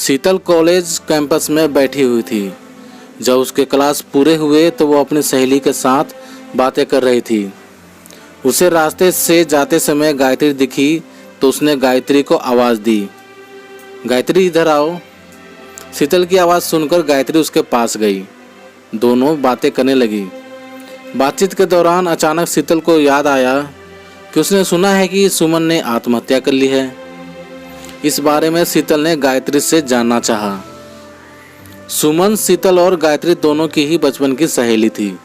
शीतल college campus में बैठी हुई थी। जब उसके क्लास पूरे हुए तो वो अपनी सहेली के साथ बातें कर रही थी। उसे रास्ते से जाते समय गायत्री दिखी तो उसने गायत्री को आवाज़ दी, गायत्री इधर आओ। शीतल की आवाज़ सुनकर गायत्री उसके पास गई। दोनों बातें करने लगी। बातचीत के दौरान अचानक शीतल को याद आया कि उसने सुना है कि सुमन ने आत्महत्या कर ली है। इस बारे में शीतल ने गायत्री से जानना चाहा। सुमन, शीतल और गायत्री दोनों की ही बचपन की सहेली थी।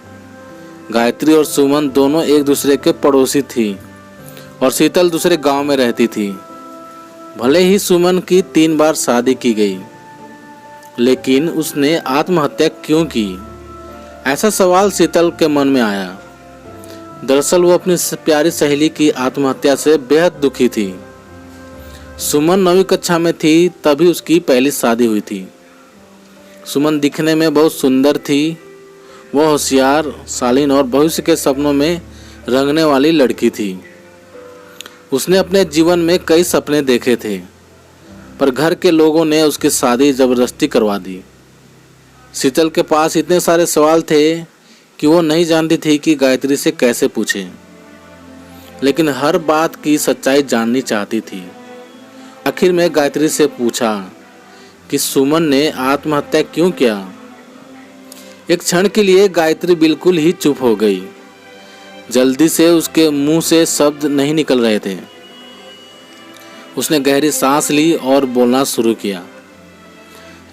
गायत्री और सुमन दोनों एक दूसरे के पड़ोसी थी और शीतल दूसरे गांव में रहती थी। भले ही सुमन की 3 बार शादी की गई, लेकिन उसने आत्महत्या क्यों की, ऐसा सवाल शीतल के मन में आया। दरअसल वो अपनी प्यारी सहेली की आत्महत्या से बेहद दुखी थी। सुमन 9वीं कक्षा में थी तभी उसकी पहली शादी हुई थी। सुमन दिखने में बहुत सुंदर थी। वह होशियार, शालीन और भविष्य के सपनों में रंगने वाली लड़की थी। उसने अपने जीवन में कई सपने देखे थे, पर घर के लोगों ने उसकी शादी जबरदस्ती करवा दी। शीतल के पास इतने सारे सवाल थे कि वो नहीं जानती थी कि गायत्री से कैसे पूछे, लेकिन हर बात की सच्चाई जाननी चाहती थी। आखिर में गायत्री से पूछा कि सुमन ने आत्महत्या क्यों किया। एक क्षण के लिए गायत्री बिल्कुल ही चुप हो गई। जल्दी से उसके मुंह से शब्द नहीं निकल रहे थे। उसने गहरी सांस ली और बोलना शुरू किया।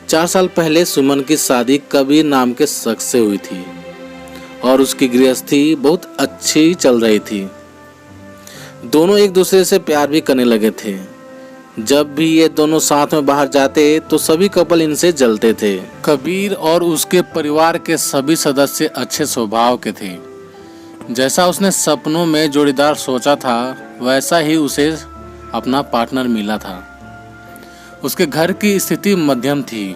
4 साल पहले सुमन की शादी कबीर नाम के शख्स से हुई थी और उसकी गृहस्थी बहुत अच्छी चल रही थी। दोनों एक दूसरे से प्यार भी करने लगे थे। जब भी ये दोनों साथ में बाहर जाते तो सभी कपल इनसे जलते थे। कबीर और उसके परिवार के सभी सदस्य अच्छे स्वभाव के थे। जैसा उसने सपनों में जोड़ीदार सोचा था, वैसा ही उसे अपना पार्टनर मिला था। उसके घर की स्थिति मध्यम थी।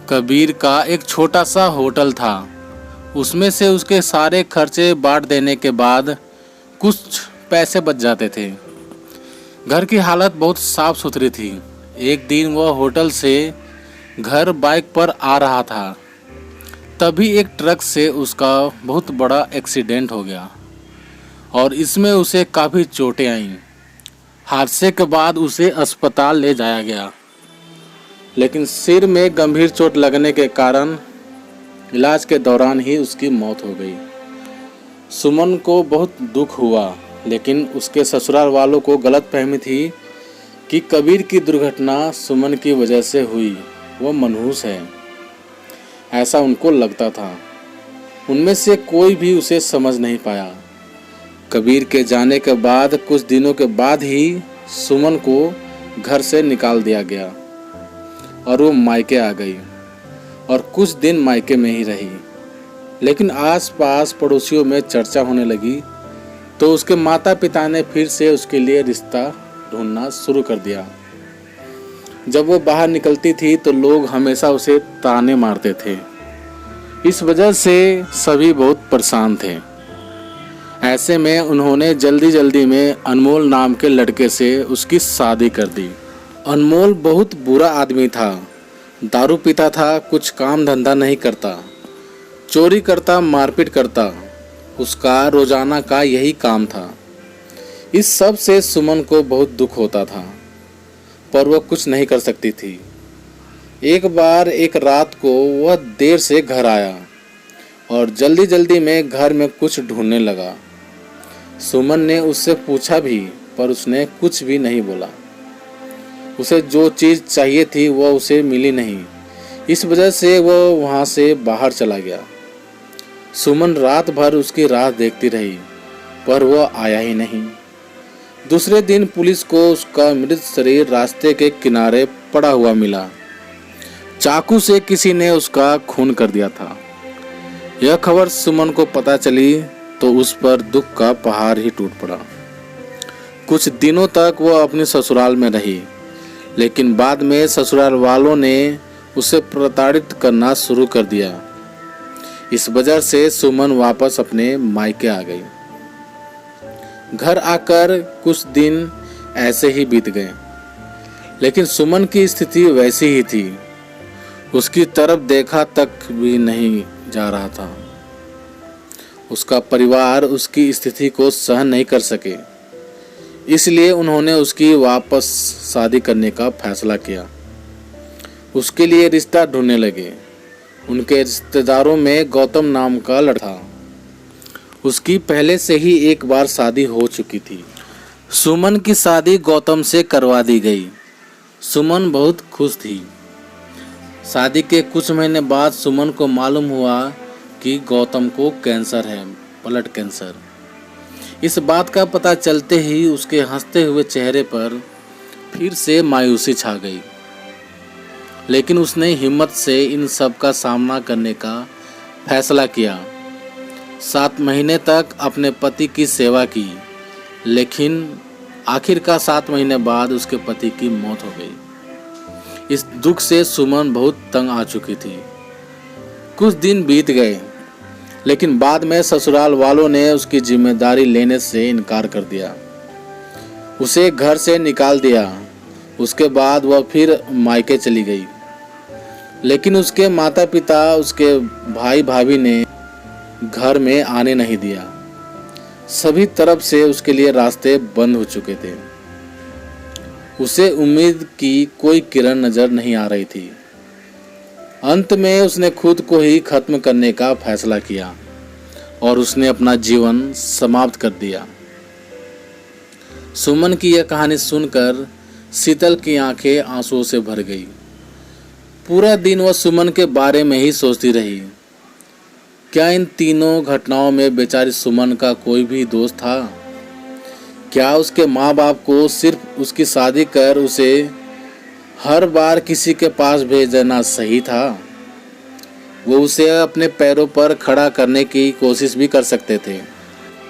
कबीर का एक छोटा सा होटल था। उसमें से उसके सारे खर्चे बांट देने के बाद कुछ पैसे बच जाते थे। घर की हालत बहुत साफ सुथरी थी। एक दिन वह होटल से घर बाइक पर आ रहा था, तभी एक ट्रक से उसका बहुत बड़ा एक्सीडेंट हो गया और इसमें उसे काफ़ी चोटें आईं। हादसे के बाद उसे अस्पताल ले जाया गया, लेकिन सिर में गंभीर चोट लगने के कारण इलाज के दौरान ही उसकी मौत हो गई। सुमन को बहुत दुख हुआ, लेकिन उसके ससुराल वालों को गलतफहमी थी कि कबीर की दुर्घटना सुमन की वजह से हुई। वो मनहूस है, ऐसा उनको लगता था। उनमें से कोई भी उसे समझ नहीं पाया। कबीर के जाने के बाद कुछ दिनों के बाद ही सुमन को घर से निकाल दिया गया और वो मायके आ गई और कुछ दिन मायके में ही रही। लेकिन आसपास पड़ोसियों में चर्चा होने लगी तो उसके माता पिता ने फिर से उसके लिए रिश्ता ढूंढना शुरू कर दिया। जब वो बाहर निकलती थी तो लोग हमेशा उसे ताने मारते थे। इस वजह से सभी बहुत परेशान थे। ऐसे में उन्होंने जल्दी में अनमोल नाम के लड़के से उसकी शादी कर दी। अनमोल बहुत बुरा आदमी था। दारू पीता था, कुछ काम धंधा नहीं करता, चोरी करता, मारपीट करता। उसका रोजाना का यही काम था। इस सब से सुमन को बहुत दुख होता था, पर वह कुछ नहीं कर सकती थी। एक बार एक रात को वह देर से घर आया और जल्दी में घर में कुछ ढूंढने लगा। सुमन ने उससे पूछा भी, पर उसने कुछ भी नहीं बोला। उसे जो चीज़ चाहिए थी वह उसे मिली नहीं। इस वजह से वह वहाँ से बाहर चला गया। सुमन रात भर उसकी राह देखती रही, पर वह आया ही नहीं। दूसरे दिन पुलिस को उसका मृत शरीर रास्ते के किनारे पड़ा हुआ मिला। चाकू से किसी ने उसका खून कर दिया था। यह खबर सुमन को पता चली तो उस पर दुख का पहाड़ ही टूट पड़ा। कुछ दिनों तक वह अपने ससुराल में रही, लेकिन बाद में ससुराल वालों ने उसे प्रताड़ित करना शुरू कर दिया। इस वजह से सुमन वापस अपने मायके आ गई। घर आकर कुछ दिन ऐसे ही बीत गए, लेकिन सुमन की स्थिति वैसी ही थी। उसकी तरफ देखा तक भी नहीं जा रहा था। उसका परिवार उसकी स्थिति को सहन नहीं कर सके, इसलिए उन्होंने उसकी वापस शादी करने का फैसला किया। उसके लिए रिश्ता ढूंढने लगे। उनके रिश्तेदारों में गौतम नाम का लड़का था। उसकी पहले से ही एक बार शादी हो चुकी थी। सुमन की शादी गौतम से करवा दी गई। सुमन बहुत खुश थी। शादी के कुछ महीने बाद सुमन को मालूम हुआ कि गौतम को कैंसर है, ब्लड कैंसर। इस बात का पता चलते ही उसके हंसते हुए चेहरे पर फिर से मायूसी छा गई, लेकिन उसने हिम्मत से इन सब का सामना करने का फैसला किया। 7 महीने तक अपने पति की सेवा की, लेकिन आखिरकार 7 महीने बाद उसके पति की मौत हो गई। इस दुख से सुमन बहुत तंग आ चुकी थी। कुछ दिन बीत गए, लेकिन बाद में ससुराल वालों ने उसकी जिम्मेदारी लेने से इनकार कर दिया। उसे घर से निकाल दिया। उसके बाद वह फिर मायके चली गई, लेकिन उसके माता पिता, उसके भाई भाभी ने घर में आने नहीं दिया। सभी तरफ से उसके लिए रास्ते बंद हो चुके थे। उसे उम्मीद की कोई किरण नजर नहीं आ रही थी। अंत में उसने खुद को ही खत्म करने का फैसला किया और उसने अपना जीवन समाप्त कर दिया। सुमन की यह कहानी सुनकर शीतल की आंखें आंसुओं से भर गई। पूरा दिन वह सुमन के बारे में ही सोचती रही। क्या इन तीनों घटनाओं में बेचारी सुमन का कोई भी दोष था? क्या उसके माँ बाप को सिर्फ उसकी शादी कर उसे हर बार किसी के पास भेज देना सही था? वो उसे अपने पैरों पर खड़ा करने की कोशिश भी कर सकते थे।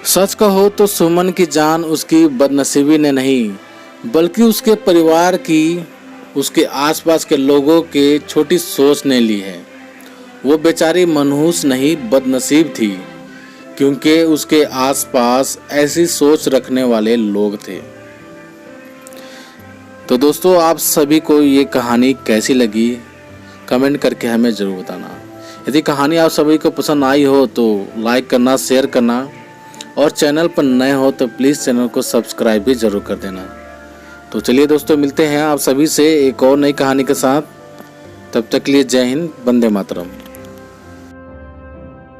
सच कहो तो सुमन की जान उसकी बदनसीबी ने नहीं, बल्कि उसके परिवार की, उसके आसपास के लोगों के छोटी सोच ने ली है। वो बेचारी मनहूस नहीं, बदनसीब थी, क्योंकि उसके आसपास ऐसी सोच रखने वाले लोग थे। तो दोस्तों, आप सभी को ये कहानी कैसी लगी कमेंट करके हमें ज़रूर बताना। यदि कहानी आप सभी को पसंद आई हो तो लाइक करना, शेयर करना, और चैनल पर नए हो तो प्लीज़ चैनल को सब्सक्राइब भी ज़रूर कर देना। तो चलिए दोस्तों, मिलते हैं आप सभी से एक और नई कहानी के साथ। तब तक के लिए जय हिंद, वंदे मातरम।